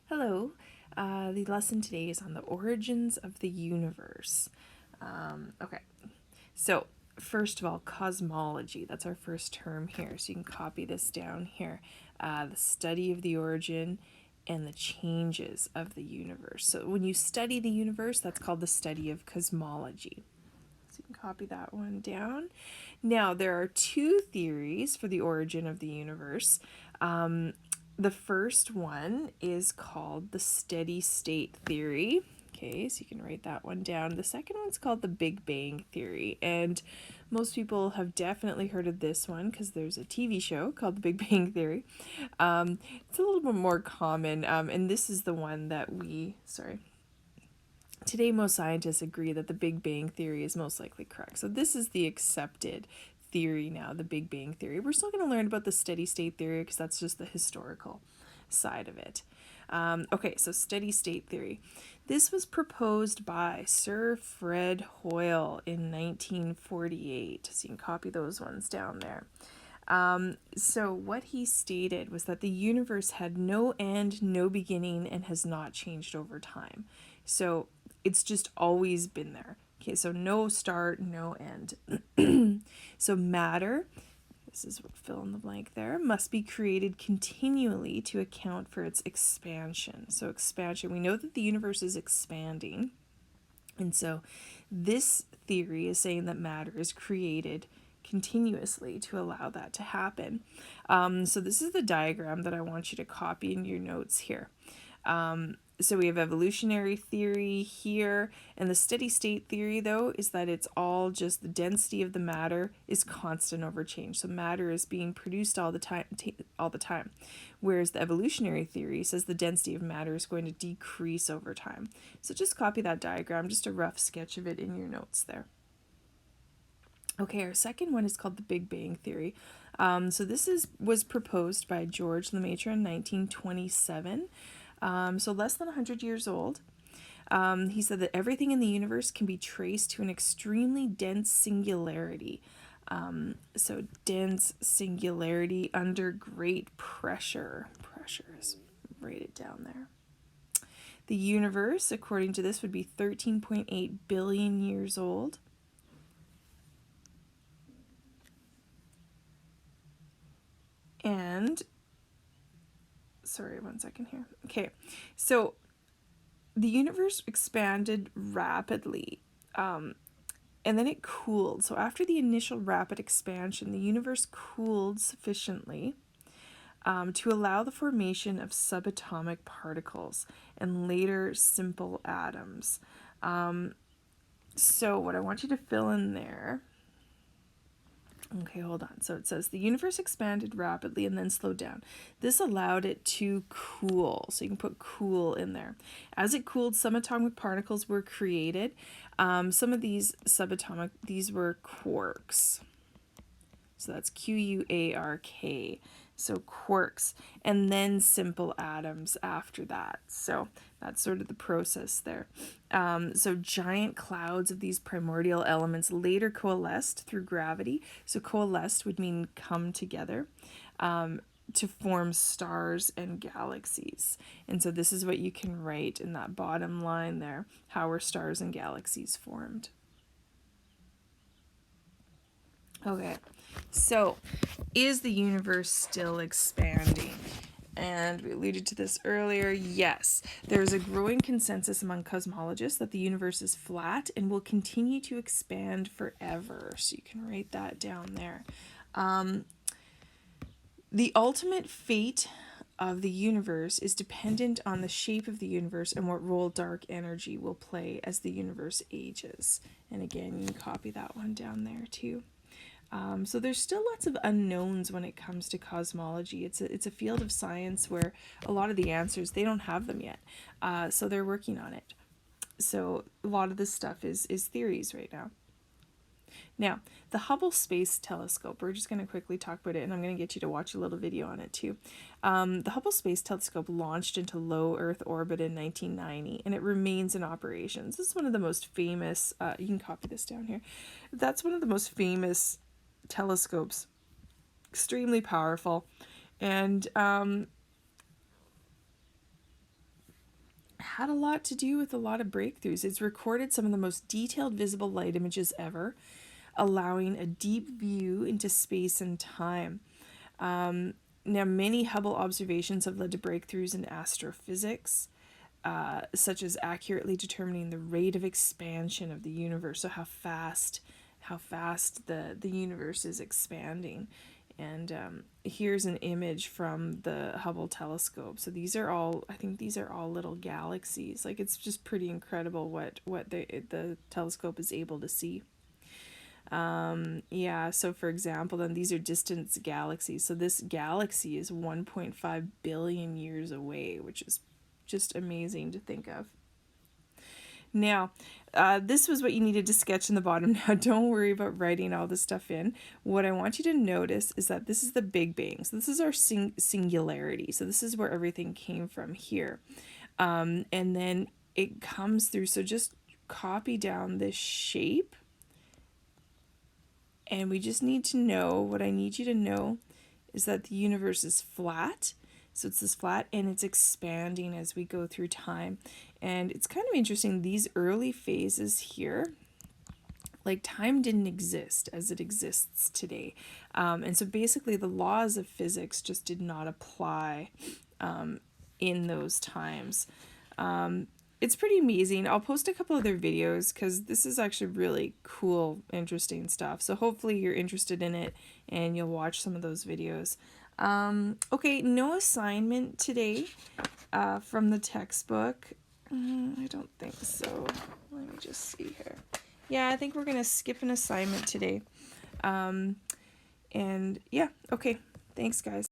Hello. The lesson today is on the origins of the universe. Okay, so first of all, cosmology. That's our first term here. So you can copy this down here. The study of the origin and the changes of the universe. So when you study the universe, that's called the study of cosmology. So you can copy that one down. Now, there are two theories for the origin of the universe. The first one is called the steady state theory. Okay, so you can write that one down. The second one's called the Big Bang Theory. And most people have definitely heard of this one because there's a TV show called The Big Bang Theory. It's a little bit more common, and this is the one that today, most scientists agree that the Big Bang Theory is most likely correct. So this is the accepted theory now, the Big Bang Theory. We're still going to learn about the steady state theory because that's just the historical side of it. Okay, so steady state theory. This was proposed by Sir Fred Hoyle in 1948. So you can copy those ones down there. So what he stated was that the universe had no end, no beginning, and has not changed over time. So it's just always been there. Okay, so no start, no end. So matter, this is what fill in the blank there, must be created continually to account for its expansion. So expansion, we know that the universe is expanding. And so this theory is saying that matter is created continuously to allow that to happen. So this is the diagram that I want you to copy in your notes here. So we have evolutionary theory here, and the steady state theory, though, is that it's all just the density of the matter is constant over change. So matter is being produced all the time, whereas the evolutionary theory says the density of matter is going to decrease over time. So just copy that diagram, just a rough sketch of it in your notes there. Okay, our second one is called the Big Bang Theory. So this was proposed by George Lemaitre in 1927. So less than 100 years old. He said that everything in the universe can be traced to an extremely dense singularity. So dense singularity under great pressure. Pressure is, write it down there. The universe, according to this, would be 13.8 billion years old. And sorry, one second here. Okay, so the universe expanded rapidly, and then it cooled. So after the initial rapid expansion, the universe cooled sufficiently to allow the formation of subatomic particles and later simple atoms. So what I want you to fill in there. Okay, hold on. So it says the universe expanded rapidly and then slowed down. This allowed it to cool. So you can put cool in there. As it cooled, some atomic particles were created. Some of these these were quarks. So that's Quark. So quarks, and then simple atoms after that. So that's sort of the process there. So giant clouds of these primordial elements later coalesced through gravity. So coalesced would mean come together to form stars and galaxies. And so this is what you can write in that bottom line there. How were stars and galaxies formed? Okay, so is the universe still expanding? And we alluded to this earlier. Yes, there is a growing consensus among cosmologists that the universe is flat and will continue to expand forever. So you can write that down there. The ultimate fate of the universe is dependent on the shape of the universe and what role dark energy will play as the universe ages. And again, you can copy that one down there too. So there's still lots of unknowns when it comes to cosmology. It's a field of science where a lot of the answers, they don't have them yet. So they're working on it. So a lot of this stuff is theories right now. Now, the Hubble Space Telescope, we're just going to quickly talk about it, and I'm going to get you to watch a little video on it too. The Hubble Space Telescope launched into low Earth orbit in 1990, and it remains in operations. This is one of the most famous, you can copy this down here. That's one of the most famous telescopes, extremely powerful, and had a lot to do with a lot of breakthroughs. It's recorded some of the most detailed visible light images ever, allowing a deep view into space and time. Now, many Hubble observations have led to breakthroughs in astrophysics, such as accurately determining the rate of expansion of the universe, so how fast the universe is expanding. And here's an image from the Hubble telescope. So these are all, I think these are all little galaxies. Like, it's just pretty incredible what the telescope is able to see. Yeah, so for example, then these are distant galaxies. So this galaxy is 1.5 billion years away, which is just amazing to think of. Now, this was what you needed to sketch in the bottom. Now, don't worry about writing all this stuff in. What I want you to notice is that this is the Big Bang. So this is our singularity. So this is where everything came from here. And then it comes through. So just copy down this shape. And we just need to know, what I need you to know is that the universe is flat. So it's this flat, and it's expanding as we go through time. And it's kind of interesting, these early phases here, like time didn't exist as it exists today. And so basically the laws of physics just did not apply in those times. It's pretty amazing. I'll post a couple other videos because this is actually really cool, interesting stuff. So hopefully you're interested in it and you'll watch some of those videos. Okay, no assignment today from the textbook. I don't think so. Let me just see here. Yeah, I think we're going to skip an assignment today. And yeah, okay. Thanks, guys.